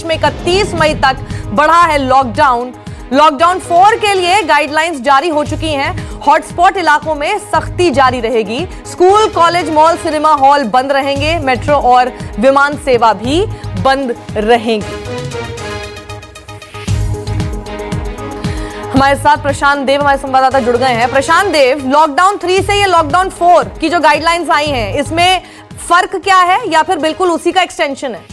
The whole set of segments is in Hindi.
में 31 मई तक बढ़ा है लॉकडाउन। लॉकडाउन 4 के लिए गाइडलाइंस जारी हो चुकी हैं। हॉटस्पॉट इलाकों में सख्ती जारी रहेगी। School, college, mall, cinema hall बंद रहेंगे। मेट्रो और विमान सेवा भी बंद रहेंगी। हमारे साथ प्रशांत देव हमारे संवाददाता जुड़ गए हैं। प्रशांत देव, लॉकडाउन 3 से ये लॉकडाउन 4 की जो गाइडलाइंस आई हैं, इसमें फर्क क्या है या फिर बिल्कुल उसी का एक्सटेंशन है?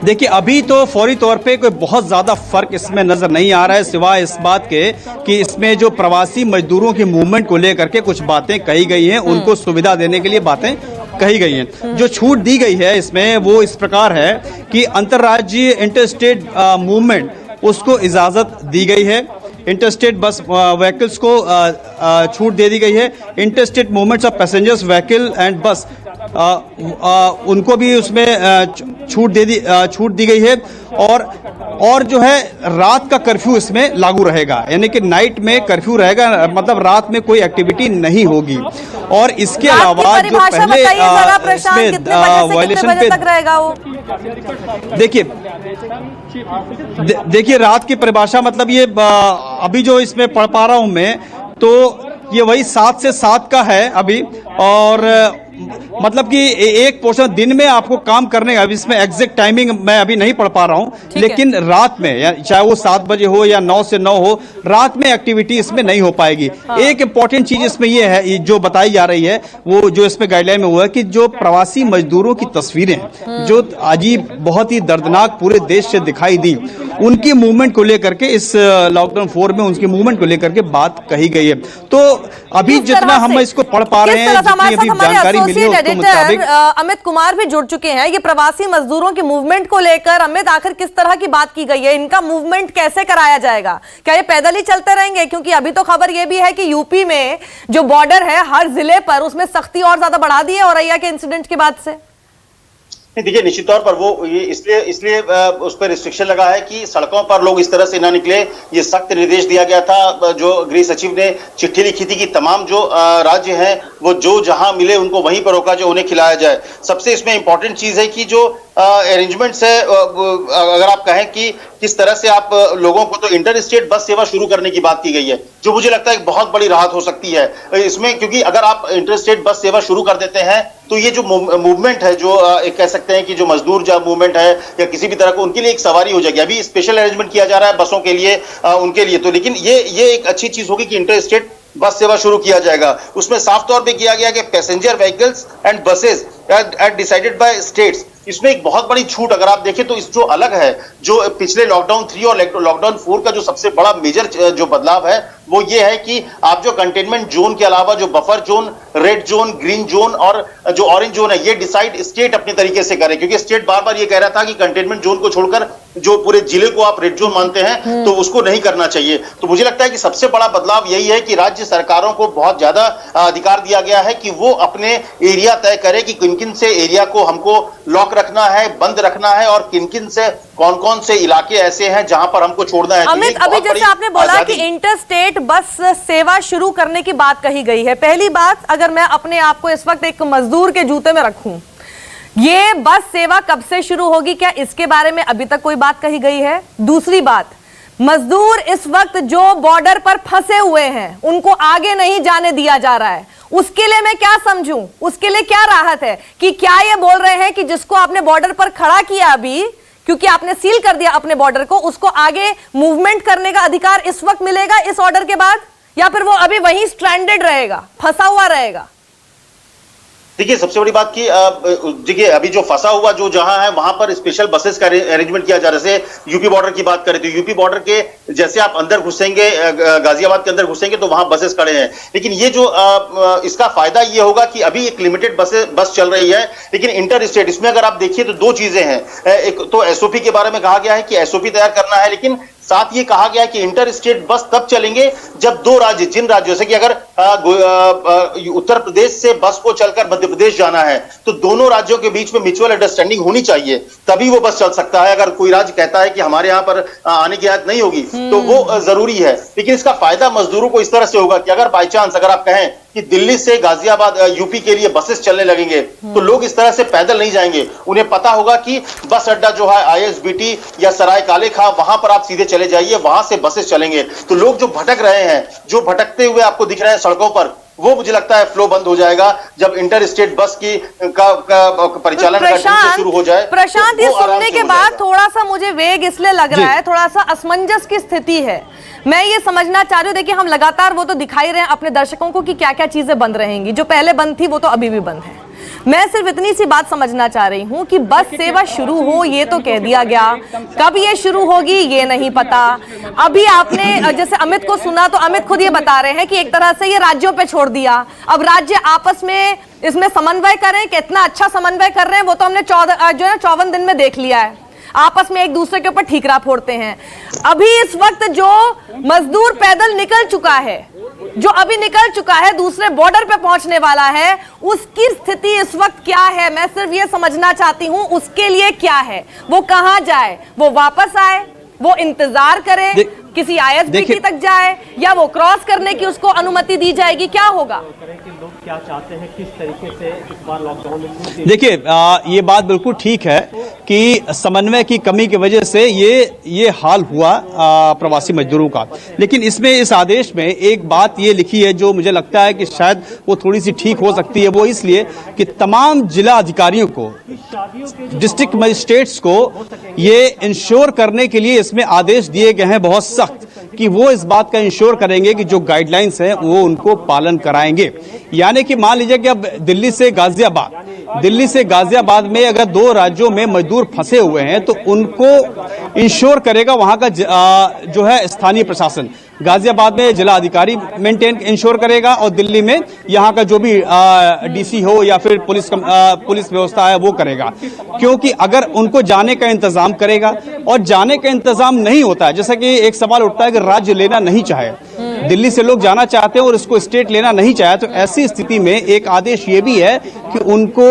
देखिए, अभी तो फौरी तौर पे कोई बहुत ज़्यादा फर्क इसमें नज़र नहीं आ रहा है, सिवाय इस बात के कि इसमें जो प्रवासी मजदूरों की मूवमेंट को लेकर के कुछ बातें कही गई हैं, उनको सुविधा देने के लिए बातें कही गई हैं। जो छूट दी गई है इसमें वो इस प्रकार है कि अंतर्राज्यीय इंटरस्टेट मूवमेंट उसको इजाज़त दी गई है। इंटरस्टेट बस व्हीकल्स को छूट दे दी गई है। Interstate movements of passengers vehicle and बस उनको भी उसमें छूट दी गई है। और जो है रात का कर्फ्यू इसमें लागू रहेगा, यानी कि नाइट में कर्फ्यू रहेगा, मतलब रात में कोई एक्टिविटी नहीं होगी। और इसके अलावा जो पहले इसमें वायलेशन पे रहेगा वो देखिए रात की परिभाषा मतलब ये अभी जो इसमें पढ़ पा रहा हूं मैं, तो ये वही 7 से 7 का है अभी। और मतलब कि एक पोर्शन दिन में आपको काम करने का, इसमें एग्जैक्ट टाइमिंग मैं अभी नहीं पढ़ पा रहा हूं, लेकिन रात में चाहे वो 7 बजे हो या 9 से 9 हो, रात में एक्टिविटी इसमें नहीं हो पाएगी। एक इंपॉर्टेंट चीज इसमें ये है जो बताई जा रही है, वो जो इसमें गाइडलाइन में हुआ है कि जो प्रवासी मजदूरों की तस्वीरें जो अजीब बहुत ही दर्दनाक पूरे देश से दिखाई दी, उनकी मूवमेंट को लेकर के इस लॉकडाउन 4 में उनकी मूवमेंट को लेकर के बात कही गई है। तो अभी जितना हम इसको पढ़ पा रहे हैं, जितनी अभी जानकारी मिली है उसके मुताबिक अमित कुमार भी जुड़ चुके हैं। ये प्रवासी मजदूरों की मूवमेंट को लेकर अमित, आखिर किस तरह की बात की गई है? इनका मूवमेंट कैसे कराया जाएगा? क्या ये पैदल ही चलते रहेंगे? क्योंकि अभी तो खबर ये भी है कि यूपी में जो बॉर्डर है हर जिले पर, उसमें सख्ती और ज्यादा बढ़ा दी है औरैया के इंसिडेंट के बाद से। देखिए, निश्चित तौर पर वो ये इसलिए उस पर रिस्ट्रिक्शन लगा है कि सड़कों पर लोग इस तरह से ना निकले। ये सख्त निर्देश दिया गया था, जो गृह सचिव ने चिट्ठी लिखी थी कि तमाम जो राज्य हैं वो जो जहां मिले उनको वहीं पर रोका, जो उन्हें खिलाया जाए। सबसे इसमें इंपॉर्टेंट चीज है कि जो अरेंजमेंट्स है, अगर आप कहें कि किस तरह से आप लोगों को, तो इंटर स्टेट बस सेवा शुरू करने की बात की गई है, जो मुझे लगता है एक बहुत बड़ी राहत हो सकती है इसमें। क्योंकि अगर आप इंटर स्टेट बस सेवा शुरू कर देते हैं तो ये जो मूवमेंट है, जो एक कह सकते हैं कि जो मजदूर जो मूवमेंट है या किसी भी तरह को, उनके लिए एक सवारी हो जाएगी। अभी स्पेशल अरेंजमेंट किया जा रहा है बसों के लिए, उनके लिए तो, लेकिन ये एक अच्छी चीज होगी कि इंटर स्टेट बस सेवा शुरू किया जाएगा। उसमें साफ तौर पे किया गया कि passenger vehicles and buses at decided by states, इसमें एक बहुत बड़ी छूट अगर आप देखें तो इस जो अलग है, जो पिछले लॉकडाउन 3 और लॉकडाउन 4 का जो सबसे बड़ा मेजर जो बदलाव है वो ये है कि आप जो कंटेनमेंट जोन के अलावा जो buffer zone, red zone, green zone और जो ऑरेंज जोन है, ये डिसाइड स्टेट अपने तरीके से करे। क्योंकि स्टेट बार बार ये कह रहा था कि कंटेनमेंट जोन को छोड़कर जो पूरे जिले को आप रेड जोन मानते हैं तो उसको नहीं करना चाहिए। तो मुझे लगता है कि सबसे बड़ा बदलाव यही है कि राज्य सरकारों को बहुत ज्यादा अधिकार दिया गया है कि वो अपने एरिया तय करे कि किन किन से एरिया को हमको लॉक रखना है, बंद रखना है, और किन किन से कौन कौन से इलाके ऐसे हैं जहां पर हमको छोड़ना है। अमित, अभी जैसे आपने बोला कि इंटर स्टेट बस सेवा शुरू करने की बात कही गई है, पहली बात, अगर मैं अपने आप को इस वक्त एक मजदूर के जूते में रखूं, ये बस सेवा कब से शुरू होगी? क्या इसके बारे में अभी तक कोई बात कही गई है? दूसरी बात, मजदूर इस वक्त जो बॉर्डर पर फंसे हुए हैं, उनको आगे नहीं जाने दिया जा रहा है, उसके लिए मैं क्या समझूं? उसके लिए क्या राहत है कि क्या ये बोल रहे हैं कि जिसको आपने बॉर्डर पर खड़ा किया अभी, क्योंकि आपने सील कर दिया अपने बॉर्डर को, उसको आगे मूवमेंट करने का अधिकार इस वक्त मिलेगा इस ऑर्डर के बाद, या फिर वो अभी वहीं स्ट्रैंडेड रहेगा, फंसा हुआ रहेगा? देखिए, सबसे बड़ी बात की, देखिए अभी जो फंसा हुआ जो जहां है वहां पर स्पेशल बसेस का अरेंजमेंट किया जा रहा है। जैसे यूपी बॉर्डर की बात करें तो यूपी बॉर्डर के जैसे आप अंदर घुसेंगे, गाजियाबाद के अंदर घुसेंगे तो वहां बसेस खड़े हैं। लेकिन ये जो इसका फायदा ये होगा कि अभी एक लिमिटेड बस चल रही है, लेकिन इंटर स्टेट, इसमें अगर आप देखिए तो दो चीजें हैं। एक तो एसओपी के बारे में कहा गया है कि एसओपी तैयार करना है, लेकिन साथ ये कहा गया है कि इंटर स्टेट बस तब चलेंगे जब दो राज्य, जिन राज्यों से कि अगर उत्तर प्रदेश से बस को चलकर मध्य प्रदेश जाना है तो दोनों राज्यों के बीच में म्यूचुअल अंडरस्टैंडिंग होनी चाहिए, तभी वो बस चल सकता है। अगर कोई राज्य कहता है कि हमारे यहां पर आने की आदत नहीं होगी तो वो जरूरी है। लेकिन इसका फायदा मजदूरों को इस तरह से होगा कि अगर बाई चांस अगर आप कहें कि दिल्ली से गाजियाबाद यूपी के लिए बसेस चलने लगेंगे तो लोग इस तरह से पैदल नहीं जाएंगे। उन्हें पता होगा कि बस अड्डा जो है ISBT या सराय काले खां, वहां पर आप सीधे चले जाइए, वहां से बसेस चलेंगे। तो लोग जो भटक रहे हैं, जो भटकते हुए आपको दिख रहे हैं सड़कों पर, वो मुझे लगता है फ्लो बंद हो जाएगा जब इंटर स्टेट बस की का परिचालन शुरू हो जाए। प्रशांत, ये सुनने के बाद थोड़ा सा मुझे वेग इसलिए लग रहा है, थोड़ा सा असमंजस की स्थिति है। मैं ये समझना चाह रही हूँ, देखिए हम लगातार वो तो दिखाई रहे हैं अपने दर्शकों को कि क्या क्या चीजें बंद रहेंगी, जो पहले बंद थी वो तो अभी भी बंद है। मैं सिर्फ इतनी सी बात समझना चाह रही हूं कि बस सेवा शुरू हो ये तो कह दिया गया, कब ये शुरू होगी ये नहीं पता। अभी आपने जैसे अमित को सुना तो अमित खुद ये बता रहे हैं कि एक तरह से ये राज्यों पे छोड़ दिया, अब राज्य आपस में इसमें समन्वय करें। कितना अच्छा समन्वय कर रहे हैं वो तो हमने 54 दिन में देख लिया है, आपस में एक दूसरे के ऊपर ठीकरा फोड़ते हैं। अभी इस वक्त जो मजदूर पैदल निकल चुका है, जो अभी निकल चुका है, दूसरे बॉर्डर पे पहुंचने वाला है, उसकी स्थिति इस वक्त क्या है? मैं सिर्फ ये समझना चाहती हूं उसके लिए क्या है, वो कहां जाए, वो वापस आए, वो इंतजार करे, किसी ISBT तक जाए, या वो क्रॉस करने की उसको अनुमति दी जाएगी, क्या होगा? लोग क्या चाहते हैं, किस तरीके से इस बार लॉकडाउन में? देखिए ये बात बिल्कुल ठीक है कि समन्वय की कमी की वजह से ये हाल हुआ प्रवासी मजदूरों का। लेकिन इसमें इस आदेश में एक बात ये लिखी है जो मुझे लगता है कि शायद वो थोड़ी सी ठीक हो सकती है। वो इसलिए कि तमाम जिला अधिकारियों को, डिस्ट्रिक्ट मजिस्ट्रेट्स को ये इंश्योर करने के लिए इसमें आदेश दिए गए हैं बहुत सख्त, कि वो इस बात का इंश्योर करेंगे कि जो गाइडलाइंस हैं वो उनको पालन कराएंगे। यानी कि मान लीजिए कि अब दिल्ली से गाजियाबाद में अगर दो राज्यों में मजदूर फंसे हुए हैं तो उनको इंश्योर करेगा वहां का जो है स्थानीय प्रशासन। गाजियाबाद में जिला अधिकारी मेंटेन इंश्योर करेगा और दिल्ली में यहाँ का जो भी DC हो या फिर पुलिस व्यवस्था है वो करेगा। क्योंकि अगर उनको जाने का इंतजाम करेगा और जाने का इंतजाम नहीं होता है, जैसा कि एक सवाल उठता है कि राज्य लेना नहीं चाहे, दिल्ली से लोग जाना चाहते हैं और इसको स्टेट लेना नहीं चाहे, तो ऐसी स्थिति में एक आदेश ये भी है कि उनको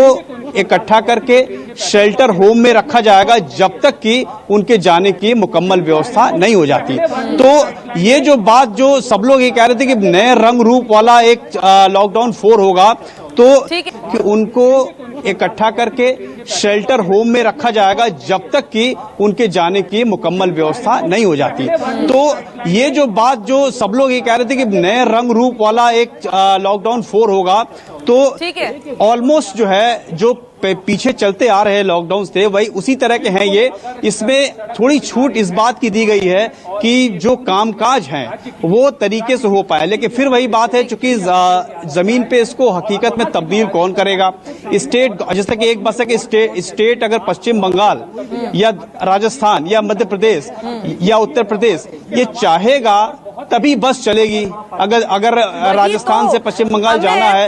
इकट्ठा करके शेल्टर होम में रखा जाएगा जब तक कि उनके जाने की मुकम्मल व्यवस्था नहीं हो जाती। तो ये जो बात जो सब लोग ये कह रहे थे कि नए रंग रूप वाला एक लॉकडाउन 4 होगा, तो कि उनको इकट्ठा करके शेल्टर होम में रखा जाएगा जब तक कि उनके जाने की मुकम्मल व्यवस्था नहीं हो जाती। तो ये जो बात जो सब लोग ये कह रहे थे कि नए रंग रूप वाला एक लॉकडाउन 4 होगा, तो ऑलमोस्ट जो है जो पीछे चलते आ रहे लॉकडाउन थे वही उसी तरह के हैं ये। इसमें थोड़ी छूट इस बात की दी गई है कि जो कामकाज हैं वो तरीके से हो पाए, लेकिन फिर वही बात है चूंकि जमीन पे इसको हकीकत में तब्दील कौन करेगा। स्टेट, जैसा कि एक बात है कि स्टेट अगर पश्चिम बंगाल या राजस्थान या मध्य प्रदेश या उत्तर प्रदेश ये चाहेगा तभी बस चलेगी। अगर राजस्थान से पश्चिम बंगाल जाना है